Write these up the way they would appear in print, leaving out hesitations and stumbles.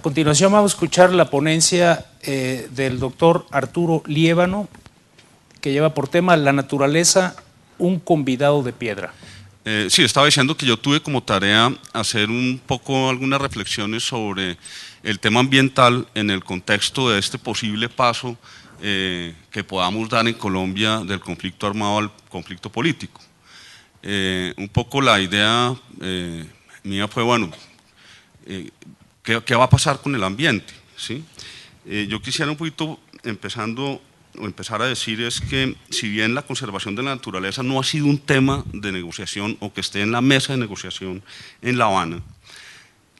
A continuación vamos a escuchar la ponencia del doctor Arturo Liévano, que lleva por tema La naturaleza, un convidado de piedra. Sí, estaba diciendo que yo tuve como tarea hacer un poco algunas reflexiones sobre el tema ambiental en el contexto de este posible paso que podamos dar en Colombia del conflicto armado al conflicto político. Un poco la idea mía fue, bueno, ¿qué va a pasar con el ambiente? ¿Sí? Yo quisiera un poquito empezar a decir es que si bien la conservación de la naturaleza no ha sido un tema de negociación o que esté en la mesa de negociación en La Habana,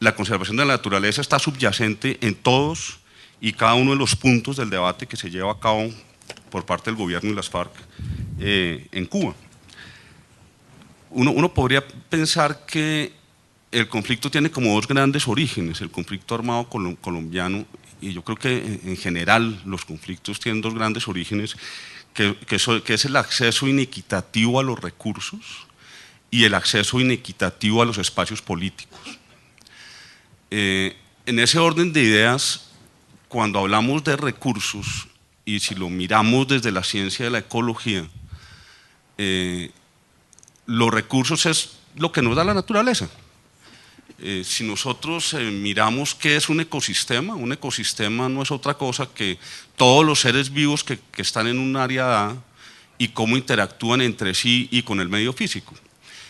la conservación de la naturaleza está subyacente en todos y cada uno de los puntos del debate que se lleva a cabo por parte del gobierno y las FARC en Cuba. Uno podría pensar que el conflicto tiene como dos grandes orígenes, el conflicto armado colombiano, y yo creo que en general los conflictos tienen dos grandes orígenes, que es el acceso inequitativo a los recursos y el acceso inequitativo a los espacios políticos. En ese orden de ideas, cuando hablamos de recursos, y si lo miramos desde la ciencia de la ecología, los recursos es lo que nos da la naturaleza. Si nosotros miramos qué es un ecosistema no es otra cosa que todos los seres vivos que están en un área dada y cómo interactúan entre sí y con el medio físico.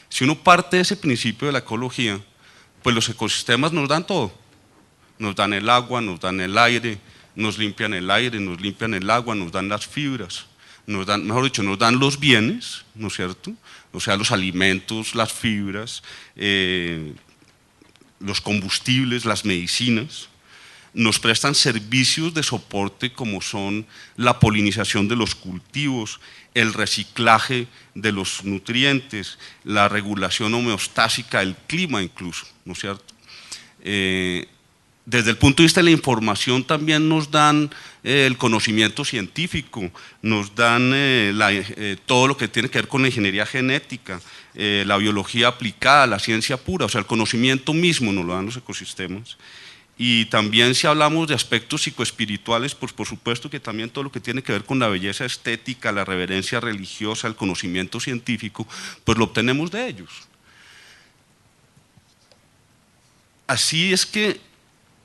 Si uno parte de ese principio de la ecología, pues los ecosistemas nos dan todo. Nos dan el agua, nos dan el aire, nos limpian el aire, nos limpian el agua, nos dan las fibras, nos dan, mejor dicho, nos dan los bienes, ¿no es cierto? O sea, los alimentos, las fibras, los combustibles, las medicinas, nos prestan servicios de soporte como son la polinización de los cultivos, el reciclaje de los nutrientes, la regulación homeostásica del clima incluso, ¿no es cierto? Desde el punto de vista de la información también nos dan el conocimiento científico, nos dan todo lo que tiene que ver con la ingeniería genética, la biología aplicada, la ciencia pura, o sea, el conocimiento mismo nos lo dan los ecosistemas. Y también si hablamos de aspectos psicoespirituales, pues por supuesto que también todo lo que tiene que ver con la belleza estética, la reverencia religiosa, el conocimiento científico, pues lo obtenemos de ellos. Así es que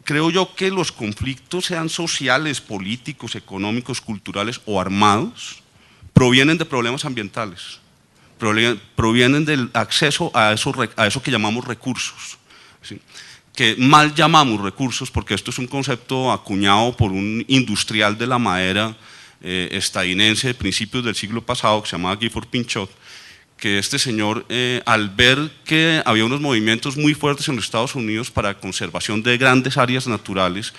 creo yo que los conflictos, sean sociales, políticos, económicos, culturales o armados, provienen de problemas ambientales, provienen del acceso a eso que llamamos recursos, ¿sí? Que mal llamamos recursos porque esto es un concepto acuñado por un industrial de la madera estadounidense de principios del siglo pasado que se llamaba Gifford Pinchot, que este señor, al ver que había unos movimientos muy fuertes en los Estados Unidos para conservación de grandes áreas naturales,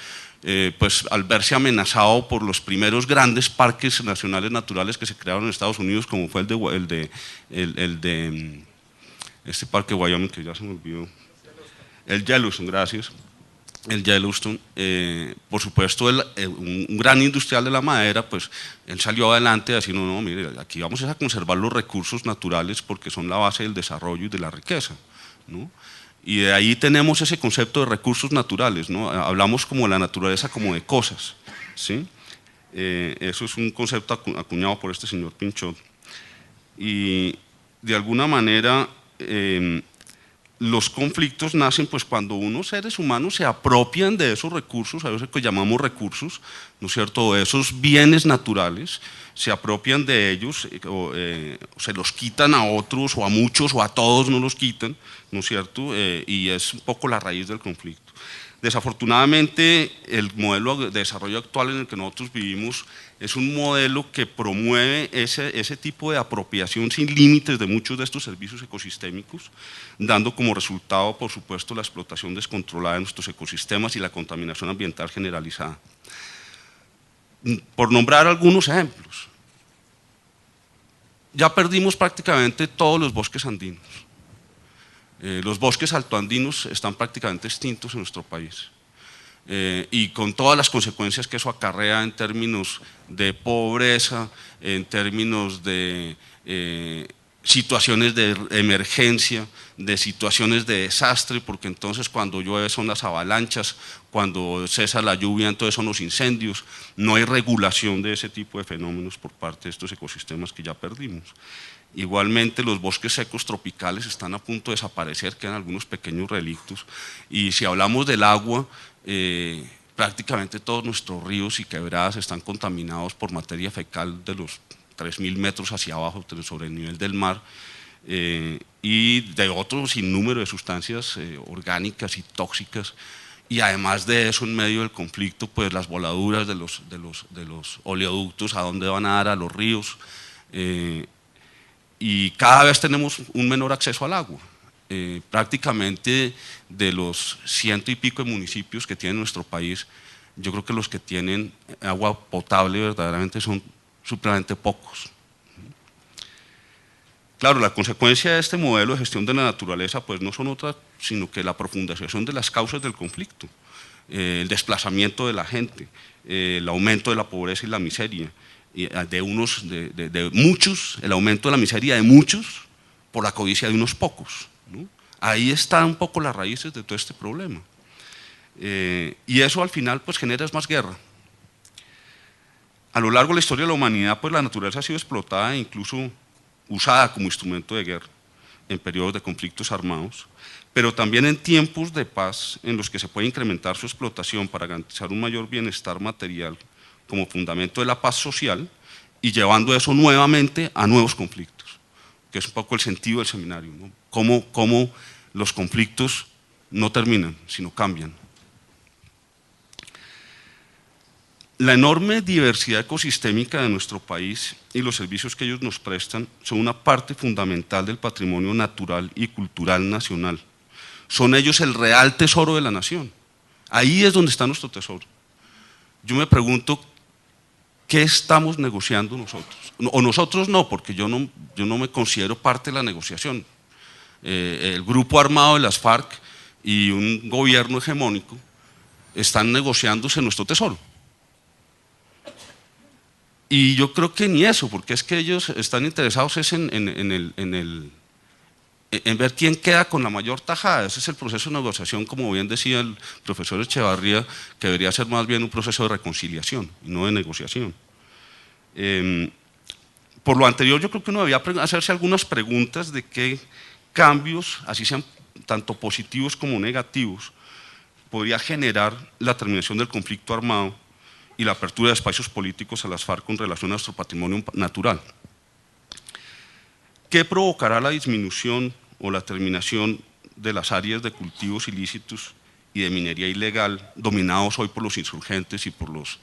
pues al verse amenazado por los primeros grandes parques nacionales naturales que se crearon en Estados Unidos, como fue el de este parque de Wyoming, que ya se me olvidó, el Yellowstone, gracias. El Yellowstone, por supuesto, un gran industrial de la madera, pues él salió adelante a decir, no, mire, aquí vamos a conservar los recursos naturales porque son la base del desarrollo y de la riqueza, ¿no? Y de ahí tenemos ese concepto de recursos naturales, ¿no? Hablamos como la naturaleza como de cosas, ¿sí? Eso es un concepto acuñado por este señor Pinchot. Y de alguna manera los conflictos nacen pues cuando unos seres humanos se apropian de esos recursos, a veces que llamamos recursos, ¿no es cierto?, de esos bienes naturales, se apropian de ellos, o se los quitan a otros, o a muchos, o a todos no los quitan, ¿no es cierto?, y es un poco la raíz del conflicto. Desafortunadamente, el modelo de desarrollo actual en el que nosotros vivimos es un modelo que promueve ese tipo de apropiación sin límites de muchos de estos servicios ecosistémicos, dando como resultado, por supuesto, la explotación descontrolada de nuestros ecosistemas y la contaminación ambiental generalizada. Por nombrar algunos ejemplos, ya perdimos prácticamente todos los bosques andinos. Los bosques altoandinos están prácticamente extintos en nuestro país, y con todas las consecuencias que eso acarrea en términos de pobreza, en términos de situaciones de emergencia, de situaciones de desastre, porque entonces cuando llueve son las avalanchas, cuando cesa la lluvia entonces son los incendios, no hay regulación de ese tipo de fenómenos por parte de estos ecosistemas que ya perdimos. Igualmente los bosques secos tropicales están a punto de desaparecer, quedan algunos pequeños relictos, y si hablamos del agua, prácticamente todos nuestros ríos y quebradas están contaminados por materia fecal de los 3.000 metros hacia abajo sobre el nivel del mar, y de otro sinnúmero de sustancias orgánicas y tóxicas, y además de eso, en medio del conflicto, pues las voladuras de los oleoductos, a dónde van a dar a los ríos, y cada vez tenemos un menor acceso al agua. Prácticamente de los 100 y pico de municipios que tiene nuestro país, yo creo que los que tienen agua potable verdaderamente son supremamente pocos. Claro, la consecuencia de este modelo de gestión de la naturaleza pues no son otras, sino que la profundización de las causas del conflicto, el desplazamiento de la gente, el aumento de la pobreza y la miseria, de muchos, el aumento de la miseria de muchos por la codicia de unos pocos, ¿no? Ahí están un poco las raíces de todo este problema. Y eso al final pues genera más guerra. A lo largo de la historia de la humanidad, pues la naturaleza ha sido explotada e incluso usada como instrumento de guerra en periodos de conflictos armados, pero también en tiempos de paz en los que se puede incrementar su explotación para garantizar un mayor bienestar material como fundamento de la paz social y llevando eso nuevamente a nuevos conflictos, que es un poco el sentido del seminario, ¿no? Cómo los conflictos no terminan, sino cambian. La enorme diversidad ecosistémica de nuestro país y los servicios que ellos nos prestan son una parte fundamental del patrimonio natural y cultural nacional. Son ellos el real tesoro de la nación. Ahí es donde está nuestro tesoro. Yo me pregunto, ¿qué estamos negociando nosotros? O nosotros no, porque yo no me considero parte de la negociación. El grupo armado de las FARC y un gobierno hegemónico están negociándose nuestro tesoro. Y yo creo que ni eso, porque es que ellos están interesados en ver quién queda con la mayor tajada. Ese es el proceso de negociación, como bien decía el profesor Echevarría, que debería ser más bien un proceso de reconciliación y no de negociación. Por lo anterior, yo creo que uno debía hacerse algunas preguntas de qué cambios, así sean tanto positivos como negativos, podría generar la terminación del conflicto armado y la apertura de espacios políticos a las FARC con relación a nuestro patrimonio natural. ¿Qué provocará la disminución o la terminación de las áreas de cultivos ilícitos y de minería ilegal dominados hoy por los insurgentes y por los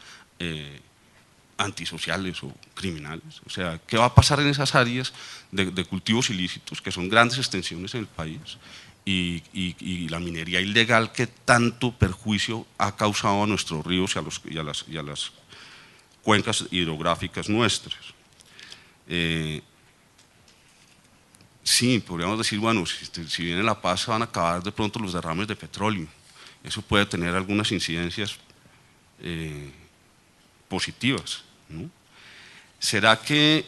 antisociales o criminales? O sea, ¿qué va a pasar en esas áreas de cultivos ilícitos, que son grandes extensiones en el país, y la minería ilegal que tanto perjuicio ha causado a nuestros ríos y a las cuencas hidrográficas nuestras? Sí, podríamos decir, bueno, si viene la paz van a acabar de pronto los derrames de petróleo. Eso puede tener algunas incidencias positivas, ¿no? ¿Será que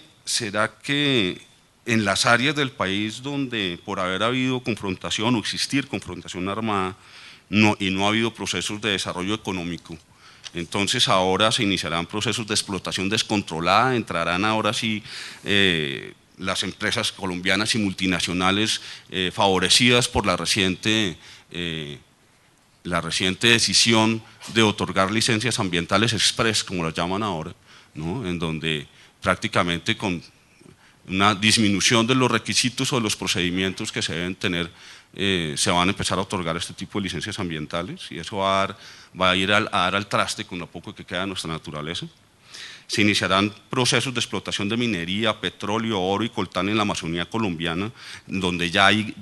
en las áreas del país donde por haber habido confrontación o existir confrontación armada y no ha habido procesos de desarrollo económico, entonces ahora se iniciarán procesos de explotación descontrolada, entrarán ahora sí las empresas colombianas y multinacionales favorecidas por la reciente decisión de otorgar licencias ambientales express, como las llaman ahora, ¿no? En donde prácticamente con una disminución de los requisitos o de los procedimientos que se deben tener, se van a empezar a otorgar este tipo de licencias ambientales, y eso va a ir a dar al traste con lo poco que queda de nuestra naturaleza. Se iniciarán procesos de explotación de minería, petróleo, oro y coltán en la Amazonía colombiana, donde ya hay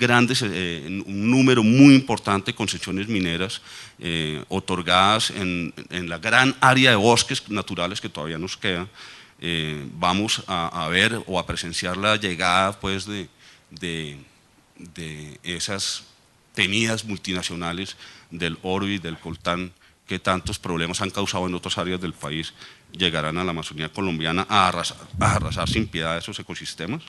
un número muy importante de concesiones mineras otorgadas en la gran área de bosques naturales que todavía nos queda. Vamos a ver o a presenciar la llegada pues, de esas temidas multinacionales del oro y del coltán que tantos problemas han causado en otras áreas del país, llegarán a la Amazonía colombiana a arrasar sin piedad esos ecosistemas.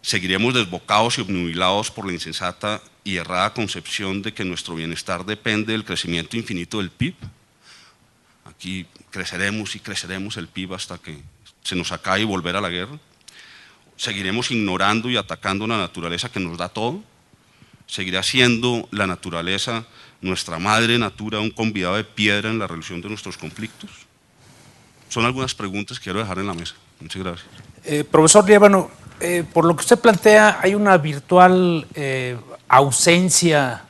Seguiremos desbocados y obnubilados por la insensata y errada concepción de que nuestro bienestar depende del crecimiento infinito del PIB. Aquí creceremos y creceremos el PIB hasta que se nos acabe y volver a la guerra. Seguiremos ignorando y atacando una naturaleza que nos da todo. Seguirá siendo la naturaleza, nuestra madre natura, un convidado de piedra en la resolución de nuestros conflictos. Son algunas preguntas que quiero dejar en la mesa. Muchas gracias. Profesor Liévano, por lo que usted plantea, hay una virtual ausencia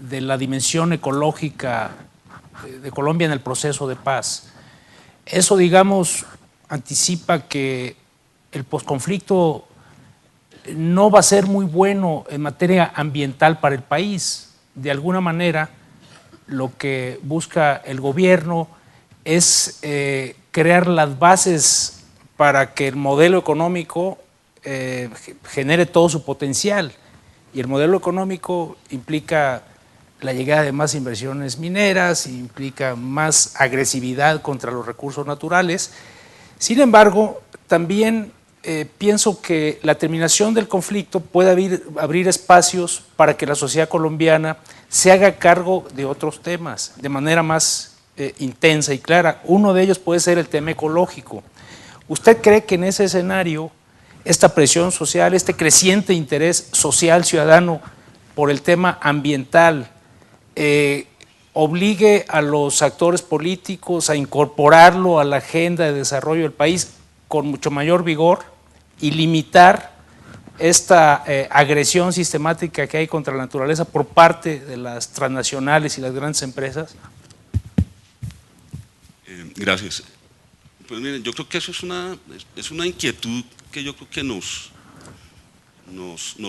de la dimensión ecológica de Colombia en el proceso de paz. Eso, digamos, anticipa que el posconflicto no va a ser muy bueno en materia ambiental para el país. De alguna manera, lo que busca el gobierno es crear las bases para que el modelo económico genere todo su potencial. Y el modelo económico implica la llegada de más inversiones mineras, implica más agresividad contra los recursos naturales. Sin embargo, también pienso que la terminación del conflicto puede abrir espacios para que la sociedad colombiana se haga cargo de otros temas de manera más intensa y clara. Uno de ellos puede ser el tema ecológico. ¿Usted cree que en ese escenario esta presión social, este creciente interés social ciudadano por el tema ambiental obligue a los actores políticos a incorporarlo a la agenda de desarrollo del país con mucho mayor vigor y limitar esta agresión sistemática que hay contra la naturaleza por parte de las transnacionales y las grandes empresas? Gracias. Pues miren, yo creo que eso es una inquietud que yo creo que nos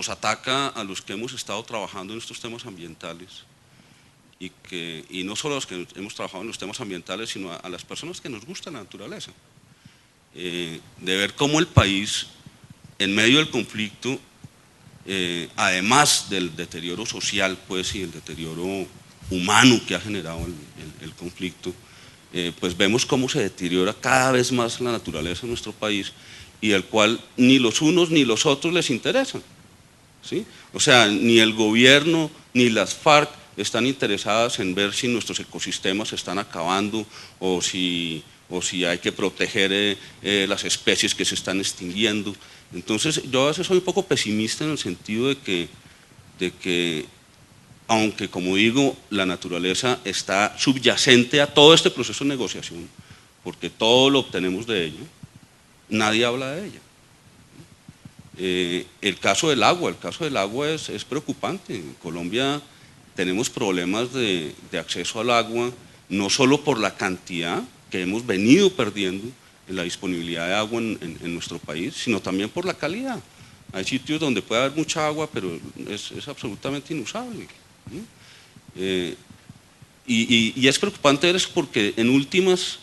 ataca a los que hemos estado trabajando en estos temas ambientales y no solo a los que hemos trabajado en los temas ambientales, sino a las personas que nos gusta la naturaleza. De ver cómo el país, en medio del conflicto, además del deterioro social pues, y el deterioro humano que ha generado el conflicto, pues vemos cómo se deteriora cada vez más la naturaleza en nuestro país y al cual ni los unos ni los otros les interesan, ¿sí? O sea, ni el gobierno ni las FARC están interesadas en ver si nuestros ecosistemas se están acabando o si hay que proteger las especies que se están extinguiendo. Entonces yo a veces soy un poco pesimista en el sentido de que aunque, como digo, la naturaleza está subyacente a todo este proceso de negociación, porque todo lo obtenemos de ella, nadie habla de ella. El caso del agua es preocupante. En Colombia tenemos problemas de acceso al agua, no solo por la cantidad que hemos venido perdiendo en la disponibilidad de agua en nuestro país, sino también por la calidad. Hay sitios donde puede haber mucha agua, pero es absolutamente inusable. Y es preocupante eso porque en últimas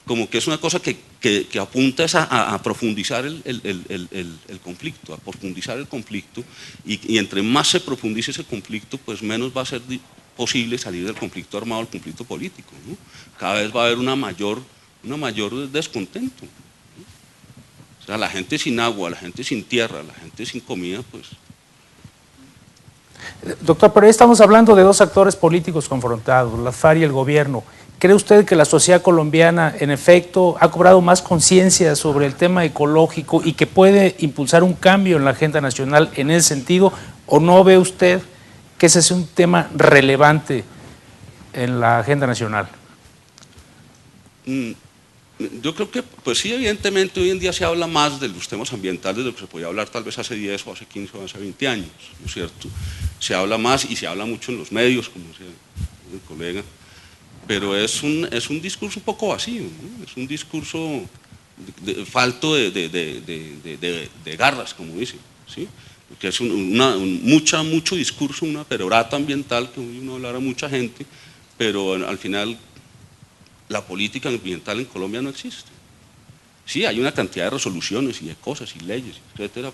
como que es una cosa que apunta a profundizar el conflicto, a profundizar el conflicto y entre más se profundice ese conflicto, pues menos va a ser posible salir del conflicto armado al conflicto político, ¿no? Cada vez va a haber una mayor descontento, ¿no? O sea, la gente sin agua, la gente sin tierra, la gente sin comida, pues... Doctor, pero ahí estamos hablando de dos actores políticos confrontados, la FARC y el gobierno. ¿Cree usted que la sociedad colombiana, en efecto, ha cobrado más conciencia sobre el tema ecológico y que puede impulsar un cambio en la agenda nacional en ese sentido? ¿O no ve usted que ese es un tema relevante en la agenda nacional? Yo creo que, pues sí, evidentemente hoy en día se habla más de los temas ambientales de lo que se podía hablar tal vez hace 10 o hace 15 o hace 20 años, ¿no es cierto? Se habla más y se habla mucho en los medios, como decía el colega, pero es un discurso un poco vacío, ¿no? Es un discurso falto de garras, como dicen, ¿sí? Porque es mucho discurso, una perorata ambiental que uno hablar a mucha gente, pero al final la política ambiental en Colombia no existe. Sí, hay una cantidad de resoluciones y de cosas y leyes, etcétera,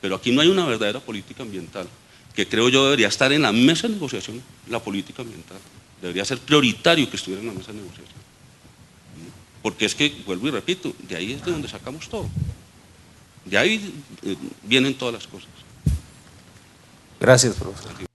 pero aquí no hay una verdadera política ambiental, que creo yo debería estar en la mesa de negociación, la política ambiental. Debería ser prioritario que estuviera en la mesa de negociación. Porque es que, vuelvo y repito, de ahí es de donde sacamos todo. De ahí vienen todas las cosas. Gracias, profesor.